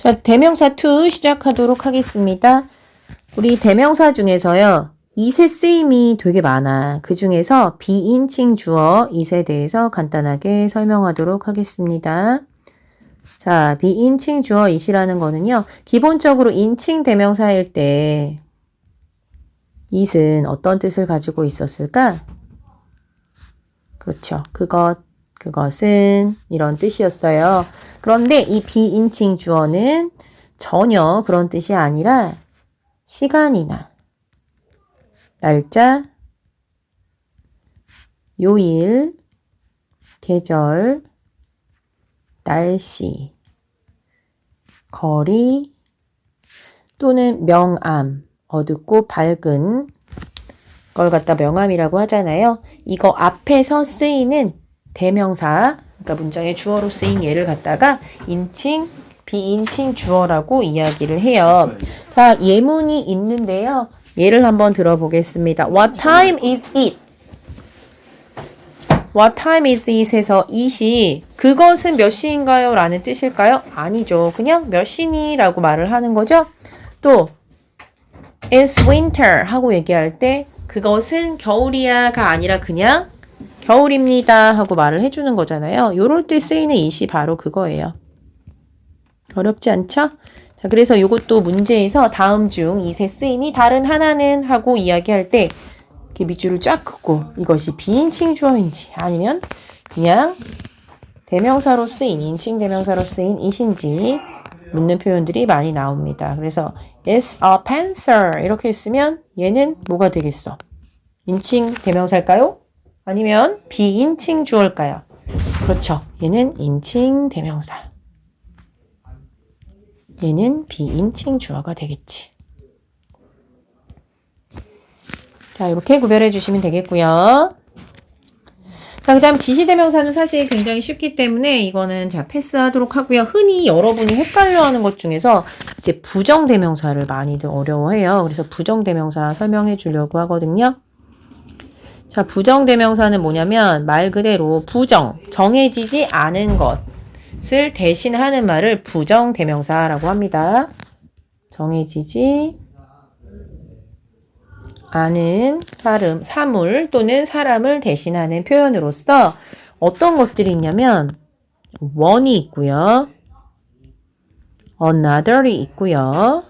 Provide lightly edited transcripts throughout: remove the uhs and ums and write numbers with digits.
자, 대명사 2 시작하도록 하겠습니다. 우리 대명사 중에서요, 이세 쓰임이 되게 많아. 그 중에서 비인칭 주어 이세 대해서 간단하게 설명하도록 하겠습니다. 자, 비인칭 주어 이시라는 거는요, 기본적으로 인칭 대명사일 때 it은 어떤 뜻을 가지고 있었을까? 그렇죠. 그것은 이런 뜻이었어요. 그런데 이 비인칭 주어는 전혀 그런 뜻이 아니라 시간이나 날짜, 요일, 계절, 날씨, 거리 또는 명암, 어둡고 밝은 걸 갖다 명암이라고 하잖아요. 이거 앞에서 쓰이는 대명사, 그러니까 문장의 주어로 쓰인 예를 갖다가 인칭, 비인칭 주어라고 이야기를 해요. 자, 예문이 있는데요. 예를 한번 들어보겠습니다. What time is it? What time is it에서 it이 그것은 몇 시인가요? 라는 뜻일까요? 아니죠. 그냥 몇 시니? 라고 말을 하는 거죠. 또 It's winter 하고 얘기할 때 그것은 겨울이야가 아니라 그냥 겨울입니다 하고 말을 해주는 거잖아요. 요럴 때 쓰이는 it이 바로 그거예요. 어렵지 않죠? 자, 그래서 요것도 문제에서 다음 중 it의 쓰임이 다른 하나는 하고 이야기할 때 이렇게 밑줄을 쫙 긋고 이것이 비인칭 주어인지 아니면 그냥 대명사로 쓰인, 인칭 대명사로 쓰인 it인지 묻는 표현들이 많이 나옵니다. 그래서 It's a pencil 이렇게 했으면 얘는 뭐가 되겠어? 인칭 대명사일까요? 아니면 비인칭 주어일까요? 그렇죠. 얘는 인칭 대명사. 얘는 비인칭 주어가 되겠지. 자, 이렇게 구별해 주시면 되겠고요. 자, 그 다음 지시대명사는 사실 굉장히 쉽기 때문에 이거는 자 패스하도록 하고요. 흔히 여러분이 헷갈려하는 것 중에서 이제 부정대명사를 많이들 어려워해요. 그래서 부정대명사 설명해 주려고 하거든요. 자, 부정대명사는 뭐냐면 말 그대로 부정, 정해지지 않은 것을 대신하는 말을 부정대명사라고 합니다. 정해지지 않은 사물 또는 사람을 대신하는 표현으로서 어떤 것들이 있냐면 one이 있고요. another이 있고요.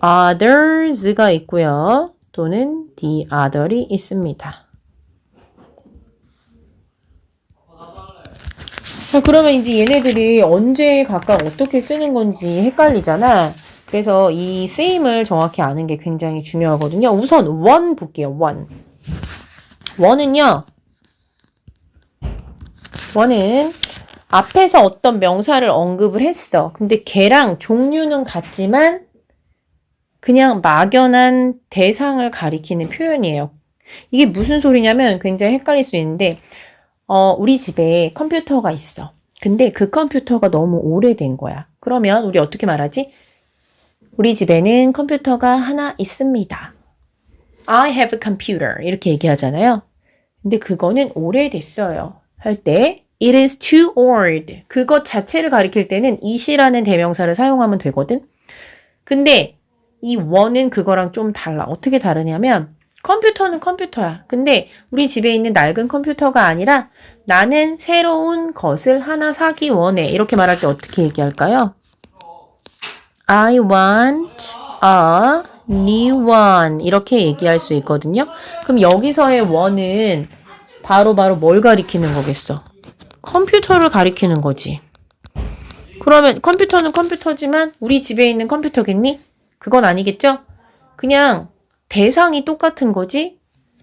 others가 있고요. 또는 the other이 있습니다. 자, 그러면 이제 얘네들이 언제 각각 어떻게 쓰는 건지 헷갈리잖아. 그래서 이 쓰임을 정확히 아는 게 굉장히 중요하거든요. 우선 one 볼게요. one은 앞에서 어떤 명사를 언급을 했어. 근데 걔랑 종류는 같지만 그냥 막연한 대상을 가리키는 표현이에요. 이게 무슨 소리냐면 굉장히 헷갈릴 수 있는데 우리 집에 컴퓨터가 있어. 근데 그 컴퓨터가 너무 오래된 거야. 그러면 우리 어떻게 말하지? 우리 집에는 컴퓨터가 하나 있습니다. I have a computer 이렇게 얘기하잖아요. 근데 그거는 오래됐어요. 할 때 it is too old 그것 자체를 가리킬 때는 it이라는 대명사를 사용하면 되거든. 근데 이 one은 그거랑 좀 달라. 어떻게 다르냐면 컴퓨터는 컴퓨터야. 근데 우리 집에 있는 낡은 컴퓨터가 아니라 나는 새로운 것을 하나 사기 원해. 이렇게 말할 때 어떻게 얘기할까요? I want a new one 이렇게 얘기할 수 있거든요. 그럼 여기서의 one은 바로 뭘 가리키는 거겠어? 컴퓨터를 가리키는 거지. 그러면 컴퓨터는 컴퓨터지만 우리 집에 있는 컴퓨터겠니? 그건 아니겠죠? 그냥 대상이 똑같은 거지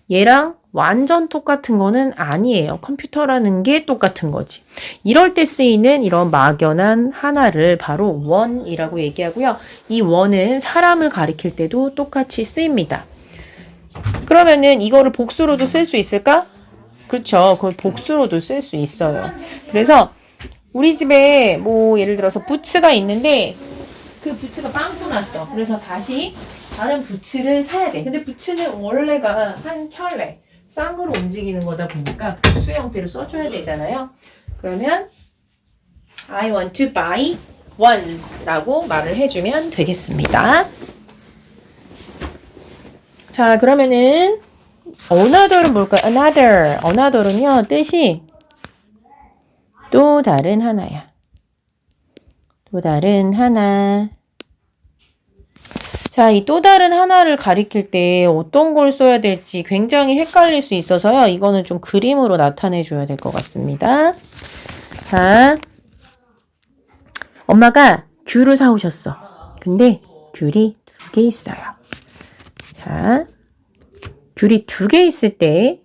얘랑 완전 똑같은 거는 아니에요. 컴퓨터라는 게 똑같은 거지. 이럴 때 쓰이는 이런 막연한 하나를 바로 one이라고 얘기하고요. 이 one은 사람을 가리킬 때도 똑같이 쓰입니다. 그러면은 이거를 복수로도 쓸 수 있을까? 그렇죠. 그걸 복수로도 쓸 수 있어요. 그래서 우리 집에 뭐 예를 들어서 부츠가 있는데 그 부츠가 빵꾸 났어. 그래서 다시 다른 부츠를 사야 돼. 근데 부츠는 원래가 한 켤레 쌍으로 움직이는 거다 보니까 복수 형태로 써줘야 되잖아요. 그러면 I want to buy once라고 말을 해주면 되겠습니다. 자, 그러면은 another은 뭘까요? another은요, 뜻이 또 다른 하나야. 또 다른 하나. 자, 이 또 다른 하나를 가리킬 때 어떤 걸 써야 될지 굉장히 헷갈릴 수 있어서요. 이거는 좀 그림으로 나타내 줘야 될 것 같습니다. 자, 엄마가 귤을 사오셨어. 근데 귤이 2개 있어요. 자, 귤이 2개 있을 때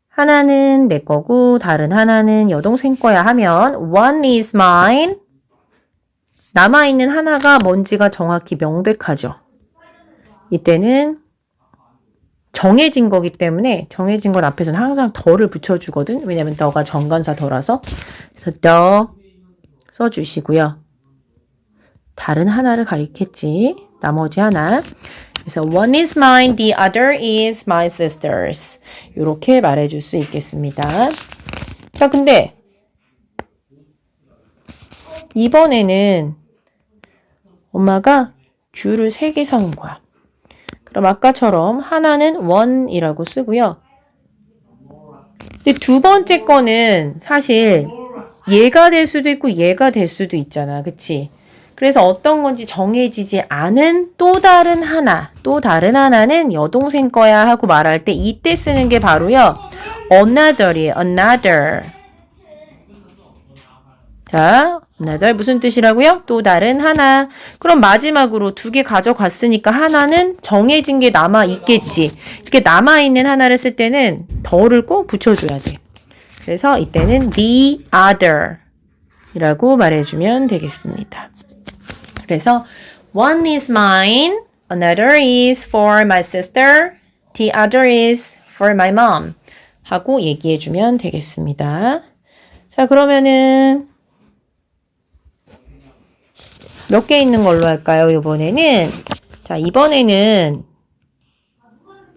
하나는 내 거고 다른 하나는 여동생 거야 하면 one is mine. 남아있는 하나가 뭔지가 정확히 명백하죠. 이때는 정해진 거기 때문에 정해진 건 앞에서는 항상 더를 붙여주거든. 왜냐면 더가 정관사 더라서. 그래서 더 써주시고요. 다른 하나를 가리켰지. 나머지 하나. 그래서 one is mine, the other is my sister's. 이렇게 말해줄 수 있겠습니다. 자, 근데 이번에는 엄마가 귤을 3개 사온 거야. 그럼 아까처럼 하나는 one이라고 쓰고요. 근데 두 번째 거는 사실 얘가 될 수도 있고 얘가 될 수도 있잖아. 그치? 그래서 어떤 건지 정해지지 않은 또 다른 하나는 여동생 거야 하고 말할 때 이때 쓰는 게 바로요. another이에요. another. 자, another 무슨 뜻이라고요? 또 다른 하나. 그럼 마지막으로 2개 가져갔으니까 하나는 정해진 게 남아 있겠지. 이렇게 남아 있는 하나를 쓸 때는 더를 꼭 붙여줘야 돼. 그래서 이때는 the other 이라고 말해주면 되겠습니다. 그래서 one is mine, another is for my sister, the other is for my mom 하고 얘기해주면 되겠습니다. 자, 그러면은 몇 개 있는 걸로 할까요? 이번에는 자, 이번에는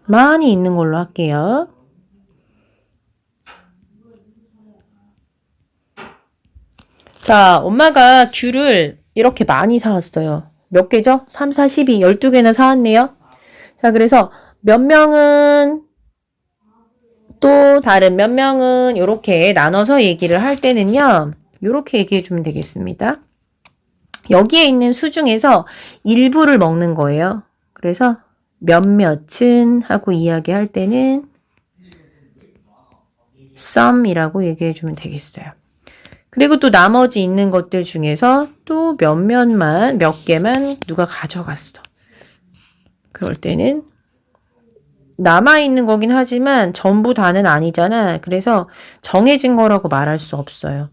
많이 있는 걸로 할게요. 자, 엄마가 귤을 이렇게 많이 사왔어요. 몇 개죠? 3, 4, 12, 12개나 사왔네요. 자, 그래서 몇 명은 또 다른 몇 명은 이렇게 나눠서 얘기를 할 때는요. 이렇게 얘기해 주면 되겠습니다. 여기에 있는 수 중에서 일부를 먹는 거예요. 그래서 몇몇은 하고 이야기할 때는 some이라고 얘기해 주면 되겠어요. 그리고 또 나머지 있는 것들 중에서 또 몇 개만 누가 가져갔어. 그럴 때는 남아있는 거긴 하지만 전부 다는 아니잖아. 그래서 정해진 거라고 말할 수 없어요.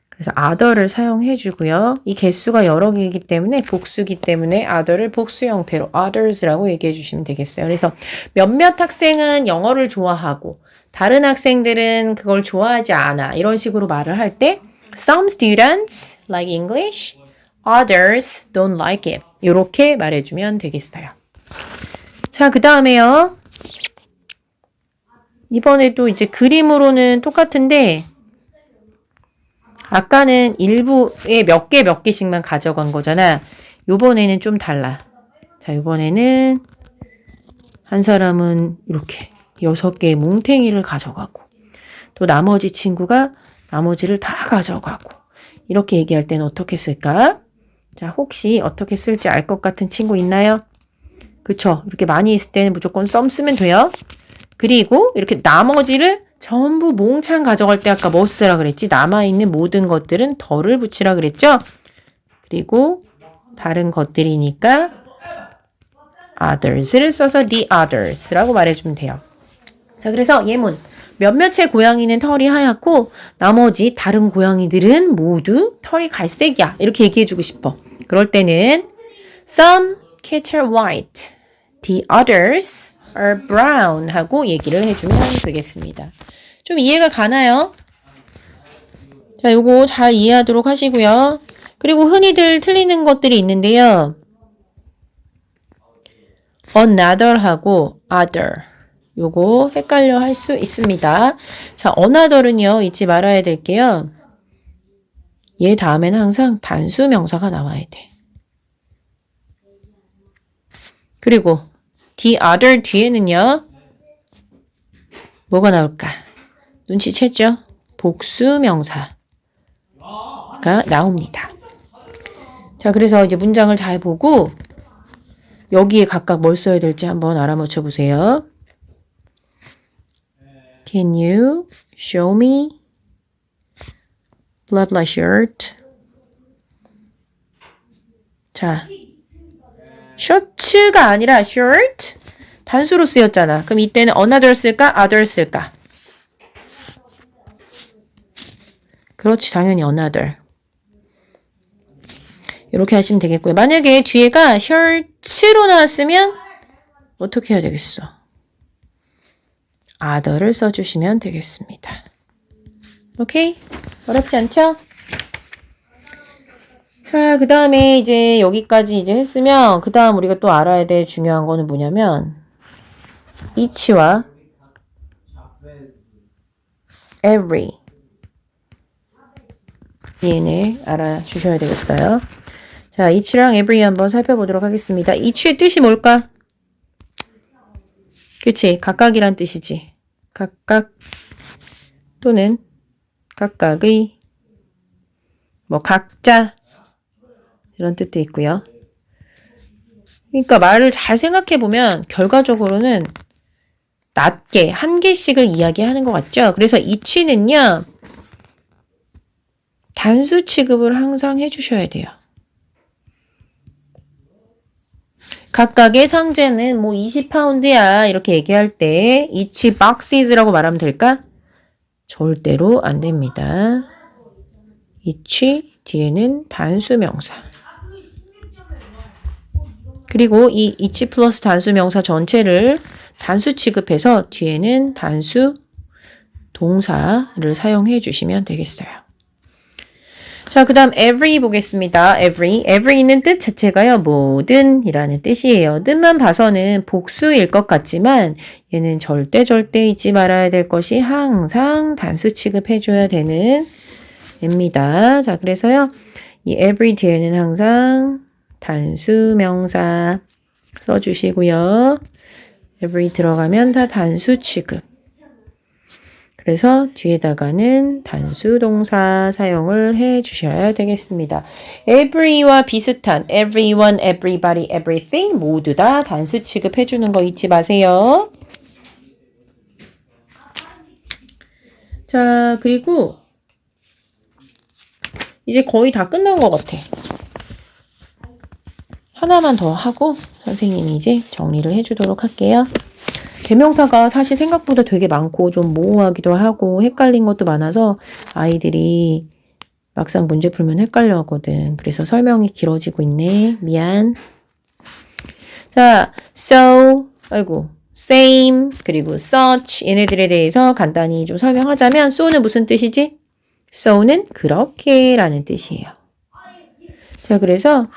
그래서 other를 사용해 주고요. 이 개수가 여러 개이기 때문에 복수기 때문에 other를 복수 형태로 others라고 얘기해 주시면 되겠어요. 그래서 몇몇 학생은 영어를 좋아하고 다른 학생들은 그걸 좋아하지 않아. 이런 식으로 말을 할 때 some students like English, others don't like it. 이렇게 말해주면 되겠어요. 자, 그 다음에요. 이번에도 이제 그림으로는 똑같은데 아까는 일부에 몇 개씩만 가져간 거잖아. 요번에는 좀 달라. 자, 요번에는 한 사람은 이렇게 6개의 뭉탱이를 가져가고 또 나머지 친구가 나머지를 다 가져가고 이렇게 얘기할 때는 어떻게 쓸까? 자, 혹시 어떻게 쓸지 알 것 같은 친구 있나요? 그쵸? 이렇게 많이 있을 때는 무조건 some 쓰면 돼요. 그리고 이렇게 나머지를 전부 몽창 가져갈 때 아까 뭐 쓰라 그랬지? 남아있는 모든 것들은 덜을 붙이라 그랬죠? 그리고 다른 것들이니까 others를 써서 the others라고 말해주면 돼요. 자, 그래서 예문. 몇몇의 고양이는 털이 하얗고 나머지 다른 고양이들은 모두 털이 갈색이야. 이렇게 얘기해주고 싶어. 그럴 때는 some cats are white, the others are brown 하고 얘기를 해주면 되겠습니다. 좀 이해가 가나요? 자, 요거 잘 이해하도록 하시고요. 그리고 흔히들 틀리는 것들이 있는데요. another하고 other. 요거 헷갈려 할 수 있습니다. 자, another은요, 잊지 말아야 될게요. 얘 다음에는 항상 단수 명사가 나와야 돼. 그리고 the other 뒤에는요. 뭐가 나올까? 눈치챘죠? 복수 명사가 나옵니다. 자, 그래서 이제 문장을 잘 보고 여기에 각각 뭘 써야 될지 한번 알아맞혀 보세요. Can you show me blah blah shirt? 자, 셔츠가 아니라 shirt 단수로 쓰였잖아. 그럼 이때는 another 쓸까? other 쓸까? 그렇지, 당연히 another. 이렇게 하시면 되겠고요. 만약에 뒤에가 셔츠로 나왔으면 어떻게 해야 되겠어? other를 써주시면 되겠습니다. 오케이? 어렵지 않죠? 자, 그 다음에 이제 여기까지 이제 했으면 그 다음 우리가 또 알아야 될 중요한 거는 뭐냐면 each와 every 얘네 알아주셔야 되겠어요. 자, each랑 every 한번 살펴보도록 하겠습니다. each의 뜻이 뭘까? 그치? 각각이란 뜻이지. 각각 또는 각각의 뭐 각자 이런 뜻도 있고요. 그러니까 말을 잘 생각해 보면 결과적으로는 낮게 한 개씩을 이야기하는 것 같죠? 그래서 each는요. 단수 취급을 항상 해주셔야 돼요. 각각의 상자는 뭐 20파운드야 이렇게 얘기할 때 each boxes라고 말하면 될까? 절대로 안 됩니다. each 뒤에는 단수 명사. 그리고 이 each 플러스 단수 명사 전체를 단수 취급해서 뒤에는 단수 동사를 사용해 주시면 되겠어요. 자, 그 다음 every 보겠습니다. every는 뜻 자체가요. 모든 이라는 뜻이에요. 뜻만 봐서는 복수일 것 같지만 얘는 절대 잊지 말아야 될 것이 항상 단수 취급해줘야 되는 입니다. 자, 그래서요. 이 every 뒤에는 항상 단수 명사 써주시고요. every 들어가면 다 단수 취급. 그래서 뒤에다가는 단수 동사 사용을 해 주셔야 되겠습니다. every와 비슷한 everyone, everybody, everything 모두 다 단수 취급해 주는 거 잊지 마세요. 자, 그리고 이제 거의 다 끝난 것 같아. 하나만 더 하고 선생님이 이제 정리를 해주도록 할게요. 대명사가 사실 생각보다 되게 많고 좀 모호하기도 하고 헷갈린 것도 많아서 아이들이 막상 문제 풀면 헷갈려 하거든. 그래서 설명이 길어지고 있네. 미안. 자, so, same, 그리고 such 얘네들에 대해서 간단히 좀 설명하자면 so는 무슨 뜻이지? so는 그렇게 라는 뜻이에요. 자, 그래서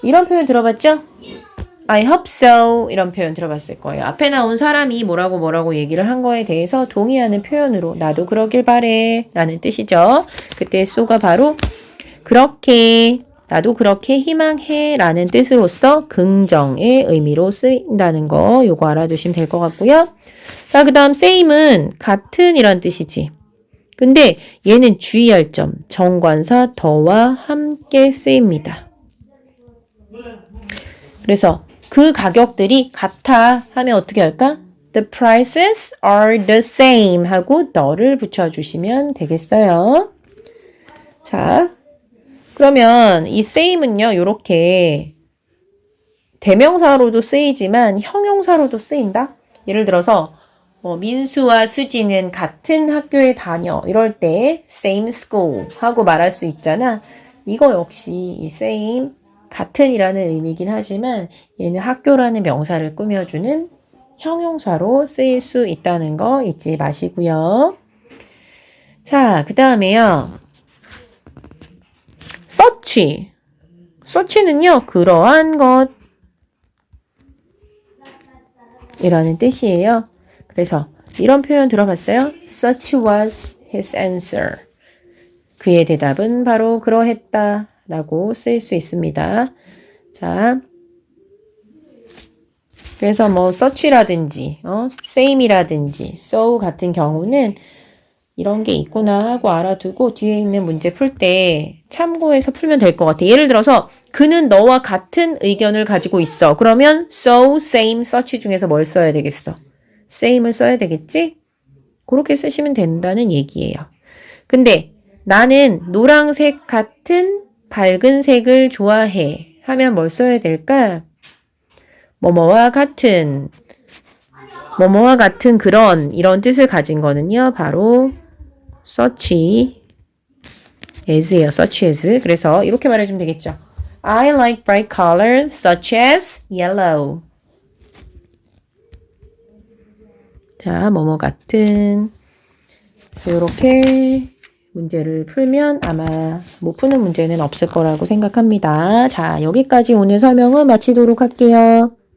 이런 표현 들어봤죠? I hope so 이런 표현 들어봤을 거예요. 앞에 나온 사람이 뭐라고 얘기를 한 거에 대해서 동의하는 표현으로 나도 그러길 바래 라는 뜻이죠. 그때 so가 바로 그렇게 나도 그렇게 희망해 라는 뜻으로서 긍정의 의미로 쓰인다는 거 요거 알아두시면 될 것 같고요. 자, 그 다음 same은 같은 이란 뜻이지. 근데 얘는 주의할 점 정관사 더와 함께 쓰입니다. 그래서 그 가격들이 같아 하면 어떻게 할까? The prices are the same 하고 the를 붙여주시면 되겠어요. 자, 그러면 이 same은요, 요렇게 대명사로도 쓰이지만 형용사로도 쓰인다? 예를 들어서 민수와 수지는 같은 학교에 다녀 이럴 때 same school 하고 말할 수 있잖아. 이거 역시 이 same 같은이라는 의미긴 하지만 얘는 학교라는 명사를 꾸며주는 형용사로 쓰일 수 있다는 거 잊지 마시고요. 자, 그 다음에요. search는요. 그러한 것 이라는 뜻이에요. 그래서 이런 표현 들어봤어요? Such was his answer. 그의 대답은 바로 그러했다 라고 쓸 수 있습니다. 자, 그래서 뭐 such라든지 same이라든지 so 같은 경우는 이런 게 있구나 하고 알아두고 뒤에 있는 문제 풀 때 참고해서 풀면 될 것 같아. 예를 들어서 그는 너와 같은 의견을 가지고 있어. 그러면 so, same, such 중에서 뭘 써야 되겠어? same을 써야 되겠지? 그렇게 쓰시면 된다는 얘기예요. 근데 나는 노란색 같은 밝은 색을 좋아해 하면 뭘 써야 될까? 뭐뭐와 같은 그런 이런 뜻을 가진 거는요. 바로 such as예요. such as. 그래서 이렇게 말해주면 되겠죠. I like bright colors such as yellow. 자, 뭐뭐 같은. 그래서 이렇게 문제를 풀면 아마 못 푸는 문제는 없을 거라고 생각합니다. 자, 여기까지 오늘 설명은 마치도록 할게요.